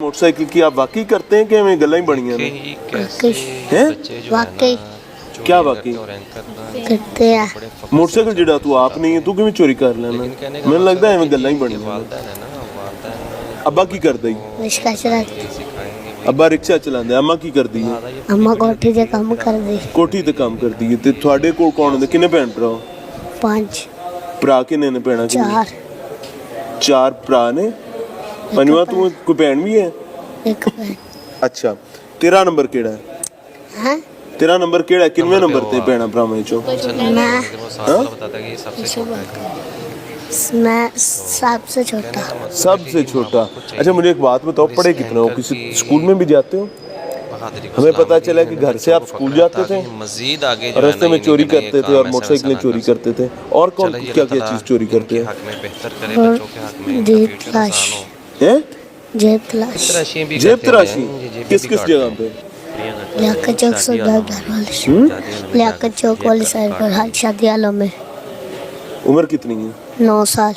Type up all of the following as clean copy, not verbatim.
Motorcycle की आप वाकई करते हैं कि हमें गल्ला ही बढ़िया हैं? वाकई क्या वाकई करते हैं। मोटरसाइकिल जिहड़ा तू आप नहीं है तू किवें चोरी कर लेना? मैनूं लगदा है हमें गल्ला ही बढ़िया हैं। अब्बा की करदा ही? रिक्शा चलाते, अब्बा रिक्शा चलांदे, अम्मा की करदी है? अम्मा कोठी ते काम करदी। कोठी ते काम करदी है। ते तुहाडे कोल कौन हुंदे? किन्ने भैन भरा? 5 भरा किन्ने ने? भैणां किन्ने? 4 चार भरा ने। पंजवां तू कोई भैन भी है? एक बहन। अच्छा तेरा नंबर केड़ा है? हैं? तेरा नंबर केड़ा है? किनवें नंबर ते भैणां भरावां चों? मैं सबसे छोटा। सबसे छोटा। अच्छा मुझे एक बात बताओ, पढ़े कितने हो? किसी स्कूल में भी जाते हो? हमें पता चला कि घर से आप स्कूल जाते थे और रास्ते में चोरी करते थे और मोटरसाइकिलें चोरी करते थे। और कौन क्या क्या चीज़ चोरी करते हैं? जेब तलाश हैं? जेब तलाश जेब तराशी किस किस जगह पे? लियाकत चौक सौदागर वाले लियाकत चौक वाली साइड पर शादी आलम में। उम्र कितनी है? 9 साल।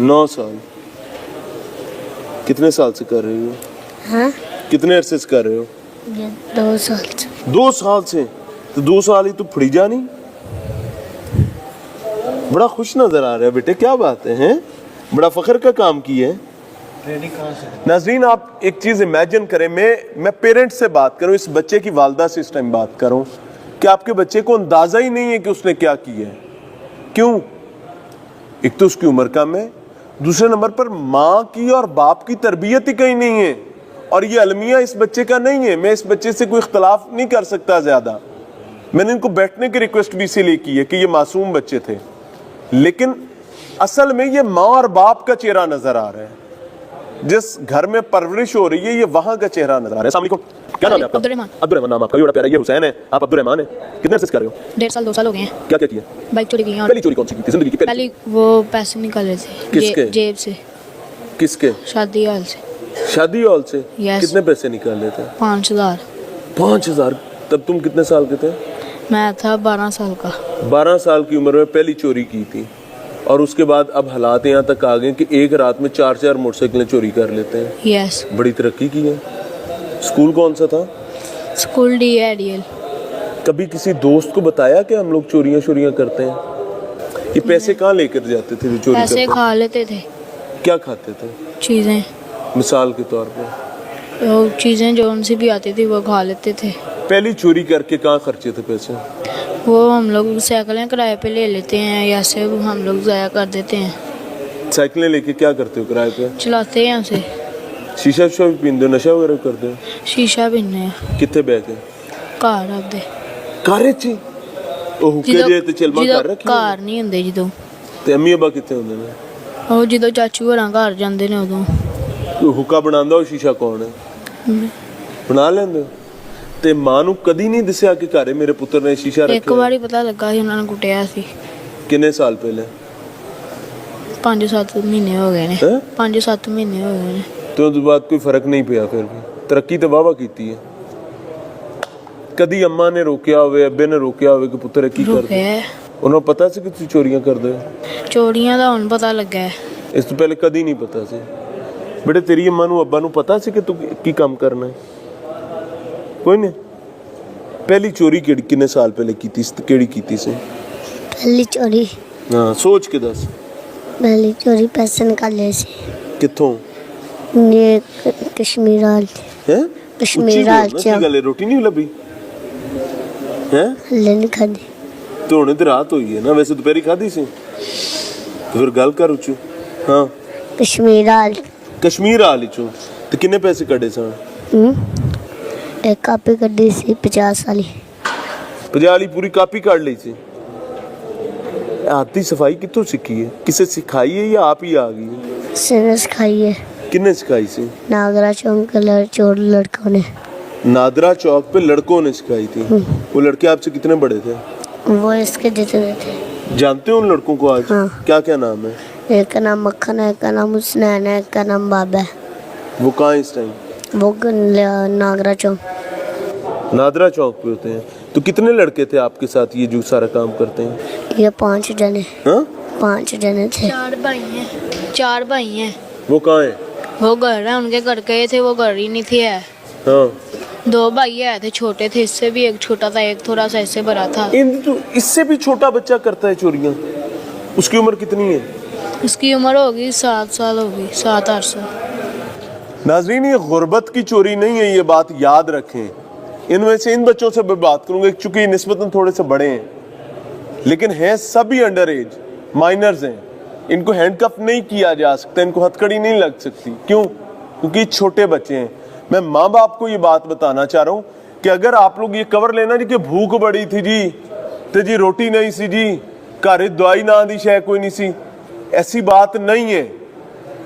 9 साल। कितने साल से कर रही हो? हाँ कितने अरसे से कर रहे हो? ये 2 साल से। 2 साल से? तो 2 साल ही तो फड़ी जा नहीं। बड़ा खुश नजर आ रहा है बेटे, क्या बात है? हैं? बड़ा फख्र का काम किया है। नाज़रीन आप एक चीज़ इमेजिन करें, मैं पेरेंट्स से बात करूं, इस बच्चे की वालदा से इस टाइम बात करूं कि आपके बच्चे को अंदाज़ा ही नहीं है कि उसने क्या किया है। क्यों? एक तो उसकी उम्र कम है, दूसरे नंबर पर माँ की और बाप की तरबियत ही कहीं नहीं है। और ये अलमिया इस बच्चे का नहीं है। मैं इस बच्चे से कोई इख्तलाफ नहीं कर सकता ज़्यादा। मैंने इनको बैठने की रिक्वेस्ट भी इसीलिए की है कि ये मासूम बच्चे थे, लेकिन असल में ये माँ और बाप का चेहरा नज़र आ रहा है। जिस घर में परवरिश हो रही है ये वहाँ का चेहरा नज़र आ रहा है। अस्सलाम वालेकुम, क्या नाम है आपका? अब्दुर्रहमान नाम आपका भी बड़ा प्यारा। ये हुसैन है, आप अब्दुर्रहमान है। कितने अरसे से कर रहे हो? 1.5 साल 2 साल हो गए हैं। क्या क्या किया? बाइक चोरी की है। और पहली चोरी कौन सी की थी जिंदगी की? पहली वो पैसे निकाले थे किसके? जेब से, किसके? शादी हॉल से। शादी हॉल से? Yes. कितने पैसे निकाले थे? 5000। 5000? तब तुम कितने साल के थे? मैं था 12 साल का। 12 साल की उम्र में पहली चोरी की थी। और उसके बाद अब हालात यहाँ तक आ गए कि एक रात में 4-4 मोटरसाइकिलें चोरी कर लेते हैं। यस। बड़ी तरक्की की है। स्कूल कौन सा था? School DADL। कभी किसी दोस्त को बताया कि हम लोग चोरियां करते हैं? ये पैसे कहाँ लेकर जाते थे जो चोरी पैसे करते? खा लेते थे। क्या खाते थे? चीज़ें, मिसाल के तौर पे वो चीज़ें जो उनसे भी आती थी वो खा लेते थे। पहली चोरी करके कहाँ खर्चे थे पैसे? वो हम लोग साइकिलें किराए पे ले लेते हैं या से हम लोग ज़ाया कर देते हैं। साइकिलें लेके क्या करते हो किराए पे? चलाते हैं उसे। शीशा भी पींदे हो, नशा वगैरह करते हो? शीशा पीने कितने बैग है? घर आपदे कारे ची ਉਹ ਹੁੱਕੇ ਜੇ ਤੇ ਚਲਮਾ ਕਰ ਰੱਖੀ ਘਰ ਨਹੀਂ ਹੁੰਦੇ ਜਦੋਂ। ਤੇ ਅੰਮੀ ਅੱਬਾ ਕਿੱਥੇ ਹੁੰਦੇ ਨੇ? ਉਹ ਜਦੋਂ ਚਾਚੂ ਹੋਰਾਂ ਘਰ ਜਾਂਦੇ ਨੇ ਉਦੋਂ। ਉਹ ਹੁੱਕਾ ਬਣਾਉਂਦਾ ਉਹ ਸ਼ੀਸ਼ਾ ਕੌਣ ਹੈ? ਬਣਾ ਲੈਂਦੇ ਹੋ? ਤੇ ਮਾਂ ਨੂੰ ਕਦੀ ਨਹੀਂ ਦੱਸਿਆ ਕਿ ਘਰੇ ਮੇਰੇ ਪੁੱਤਰ ਨੇ ਸ਼ੀਸ਼ਾ ਰੱਖਿਆ? ਇੱਕ ਵਾਰੀ ਪਤਾ ਲੱਗਾ ਸੀ ਉਹਨਾਂ ਨੇ ਕੁੱਟਿਆ ਸੀ। ਕਿੰਨੇ ਸਾਲ ਪਹਿਲੇ? 5-7 ਮਹੀਨੇ ਹੋ ਗਏ ਨੇ। 5-7 ਮਹੀਨੇ ਹੋ ਗਏ ਨੇ। ਤੇ ਉਸ ਤੋਂ ਬਾਅਦ ਕੋਈ ਫਰਕ ਨਹੀਂ ਪਿਆ? ਫਿਰ ਵੀ ਤਰੱਕੀ ਤਾਂ ਵਾਹਵਾ ਕੀਤੀ ਹੈ। ਕਦੀ ਅੰਮਾ ਨੇ ਰੋਕਿਆ ਹੋਵੇ, ਅੱਬੇ ਨੇ ਰੋਕਿਆ ਹੋਵੇ ਕਿ ਪੁੱਤਰ ਕੀ ਕਰਦੇ? ਉਹਨਾਂ ਨੂੰ ਪਤਾ ਸੀ ਕਿ ਤੁਸੀਂ ਚੋਰੀਆਂ ਕਰਦੇ ਹੋ? ਚੋਰੀਆਂ ਦਾ ਹੁਣ ਪਤਾ ਲੱਗਾ ਹੈ। ਇਸ ਤੋਂ ਪਹਿਲੇ ਕਦੀ ਨਹੀਂ ਪਤਾ ਸੀ? ਬੇਟੇ ਤੇਰੀ ਅੰਮਾ ਨੂੰ ਅੱਬਾ ਨੂੰ ਪਤਾ ਸੀ ਕਿ ਤੂੰ ਕੀ ਕੰਮ ਕਰਨਾ ਹੈ? ਕੋਈ ਨਹੀਂ। ਪਹਿਲੀ ਚੋਰੀ ਕਿੰਨੇ ਸਾਲ ਪਹਿਲੇ ਕੀਤੀ ਸੀ? ਕਿਹੜੀ ਕੀਤੀ ਸੀ पहली चोरी? ਹਾਂ ਸੋਚ ਕੇ ਦੱਸ। पहली चोरी पैसे निकाले से। ਕਿੱਥੋਂ? ये कश्मीर हाल ਹੈ? कश्मीर हाल ਕੀ ਗੱਲ ਹੈ? ਰੋਟੀ ਨਹੀਂ ਲੱਭੀ ਹੈ? हल्ले नहीं खादी। ਤੇ ਹੁਣੇ ਤੇ ਰਾਤ ਹੋਈ ਹੈ ਨਾ, ਵੈਸੇ ਦੁਪਹਿਰੀ ਖਾਧੀ ਸੀ। ਤੇ ਫਿਰ ਗੱਲ ਕਰ ਉੱਚੀ। ਹਾਂ कश्मीर हाल। ਕਸ਼ਮੀਰ ਹਾਲ ਵਿੱਚੋਂ ਤੇ ਕਿੰਨੇ ਪੈਸੇ ਕੱਢੇ ਸਨ? एक कापी कड्डी सी 50 वाली। 50 ਵਾਲੀ ਪੂਰੀ ਕਾਪੀ ਕੱਢ ਲਈ ਸੀ। ਹੱਥ ਦੀ ਸਫਾਈ ਕਿੱਥੋਂ ਸਿੱਖੀ ਹੈ? ਕਿਸੇ ਸਿਖਾਈ ਹੈ ਜਾਂ ਆਪ ਹੀ ਆ ਗਈ ਹੈ? सिने सिखाई है किन्ने सिखाई सी? नागरा चौक चोर लड़कों ने। नादरा चौक पे लड़कों ने सिखाई थी। वो लड़के आपसे कितने बड़े थे? वो इसके जितने थे। जानते हो उन लड़कों को आज? हाँ। क्या क्या नाम है? एक का नाम मक्खन है, एक का नाम हुसनैन है, एक का नाम बाबा है। वो कहाँ इस टाइम? वो नागरा चौक। नादरा चौक पे होते हैं। तो कितने लड़के थे आपके साथ ये जो सारा काम करते हैं? ये 5 जने। हाँ 5 जने थे। 4 भाई हैं। 4 भाई हैं। वो कहाँ है? वो घर है, उनके घर गए थे, वो घर ही नहीं थे। है हाँ 2 भाई आए थे, छोटे थे, इससे भी एक छोटा था, एक थोड़ा सा इससे बड़ा था। तो इससे भी छोटा बच्चा करता है चोरियां, उसकी उम्र कितनी है? उसकी उम्र होगी 7 साल होगी, 7-8 साल। नाज़रीन ये गुर्बत की चोरी नहीं है, ये बात याद रखें। इनमें से इन बच्चों से मैं बात करूंगा चूंकि निस्बतन थोड़े से बड़े हैं, लेकिन हैं सभी अंडर एज, माइनर्स हैं। इनको हैंडकफ नहीं किया जा सकता, इनको हथकड़ी नहीं लग सकती। क्यों? क्योंकि छोटे बच्चे हैं। मैं माँ बाप को ये बात बताना चाह रहा हूँ कि अगर आप लोग ये कवर लेना जी कि भूख बड़ी थी जी तो जी रोटी नहीं सी जी, घर दवाई ना दी शय कोई नहीं सी, ऐसी बात नहीं है।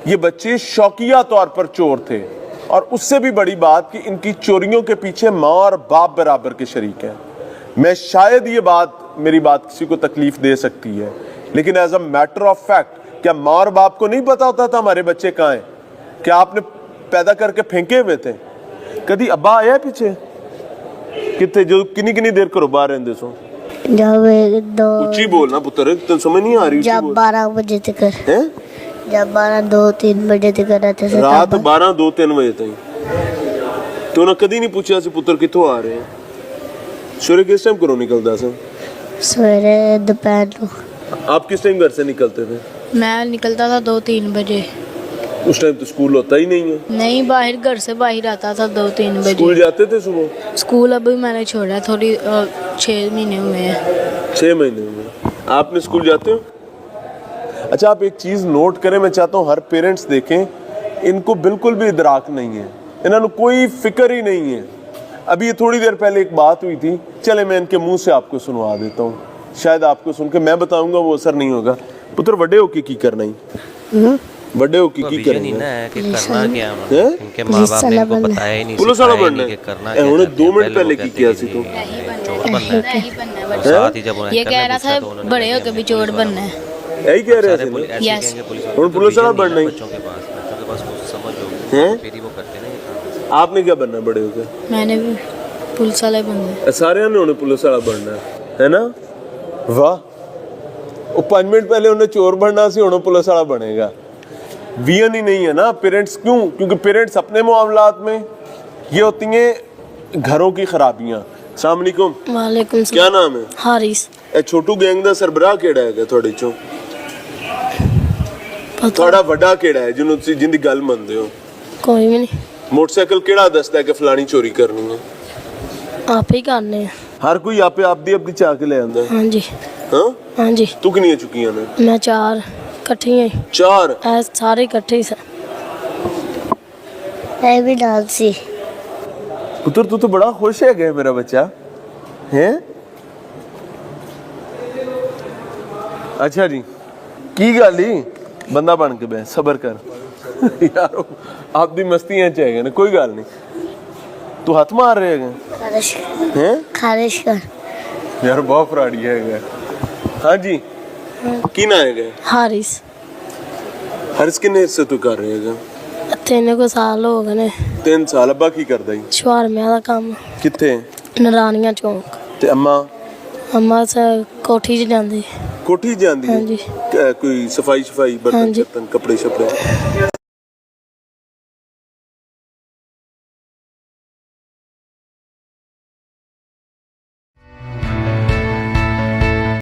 ये बच्चे शौकिया तौर पर चोर थे, और उससे भी बड़ी बात कि इनकी चोरियों के पीछे माँ और बाप बराबर के शरीक हैं। मैं शायद ये बात, मेरी बात किसी को तकलीफ दे सकती है, लेकिन as a matter of fact क्या माँ और बाप को नहीं पता होता था हमारे बच्चे कहाँ हैं? क्या आपने पैदा करके फेंके हुए थे? कभी अब्बा आया पीछे कितने जो किन्नी किन्नी देर करो बाहर रहंदे सो? जब 2 ऊंची बोलना पुत्र, तन समझ नहीं आ रही। जब 12 बजे तक, हैं? जब 12-2-3 बजे तक रहते थे रात तब। 12-2-3 बजे तक तो ना कदी नहीं पूछा सी पुत्र कितों आ रहे हैं? सवेरे किस टाइम घरों निकलदा सा? सवेरे दोपहर को। आप किस टाइम घर से निकलते थे? मैं निकलता था 2-3 बजे। उस टाइम तो स्कूल होता ही नहीं है। नहीं, बाहर घर से बाहर आता था 2-3 स्कूल बजे। जाते थे सुबह? स्कूल अभी मैंने छोड़ा, थोड़ी 6 महीने हुए हैं। 6 महीने हुए। आपने स्कूल जाते हो? अच्छा, आप एक चीज़ नोट करें, मैं चाहता हूँ हर पेरेंट्स देखें, इनको बिल्कुल भी इदराक नहीं है, इन्होंने कोई फिक्र ही नहीं है। अभी ये थोड़ी देर पहले एक बात हुई थी, चले मैं इनके मुंह से आपको सुनवा देता हूँ, शायद आपको सुन के मैं बताऊंगा वो असर नहीं होगा। पुत्र वड्डे होके की करना ही? वड्डे होके की विजन ही करना ना है कि करना क्या है, हैं? इनके माँ बाप ने इनको बताया ही नहीं, पुलिस वाला सिखाया ही बनना नहीं है? कि करना ए, क्या उन्हें करते 2 हैं। मिनट पहले पहले वो की कहते किया कि सी तो चोर बनना है, बस। साथ ही जब उन्हें ये करने कह रहा पूछा तो था उन्होंने बड़े कहा होकर कि भी चोर बनना है। यही कह रहे सारे थे पुलिस ना? ऐसे Yes. कहेंगे पुलिस और पुलिस वाला बनना ही? बच्चों के पास कुछ समझ लो, हैं? फिर ही वो करते ना ये काम। आपने क्या बनना बड़े होकर? मैंने भी पुलिस वाले बनना है। सारे ने उन्हें पुलिस वाला बनना है ना? वाह, वो 5 मिनट पहले उन्हें चोर बनना सी, उन्हें पुलिस वाला बनेगा। वियन ही नहीं है ना पेरेंट्स। क्यों? क्योंकि पेरेंट्स अपने मामलात में, ये होती हैं घरों की खराबियां। अस्सलाम वालेकुम। वालेकुम क्या नाम है? हारिस। ए छोटू गैंग दा सरबराह केड़ा है थोड़े चो? थोड़ा वड्डा केड़ा है जिन्हों तुसी जिंदी गल मनदे हो? कोई भी नहीं, मोटरसाइकिल केड़ा दसदा है कि फलानी चोरी करनी है? आप ही करने हैं। हर कोई आपे आपदी आपदी चाह के ले आंदा है। हाँ जी, हां हाँ जी। तू कितनी चुकियां ने? मैं 4 इकट्ठी हैं। 4? सारे इकट्ठे ही सा। मैं भी डांसी। पुत्र तू तो बड़ा खुश है गया मेरा बच्चा, हैं? अच्छा जी, की गल ही बंदा बन के बह, सबर कर यार, आप दी मस्तियां च है ना, कोई गल नहीं। तू हाथ मार रहे हैं? खारिश कर। यार बहुत फराड़ी है। हाँ जी, की ना है? हारिस। हर्ष किन्ने हिस्से तू कर रहे हैं? 3 को साल हो गए ने। 3 साल। अब्बा की करदा ही? शवारमिया का काम। किथे? नरानिया चौक। ते अम्मा? अम्मा से कोठी च जांदी। कोठी जांदी? हाँ जी। कोई सफाई हाँ बर्तन जी। कपड़े शपड़े?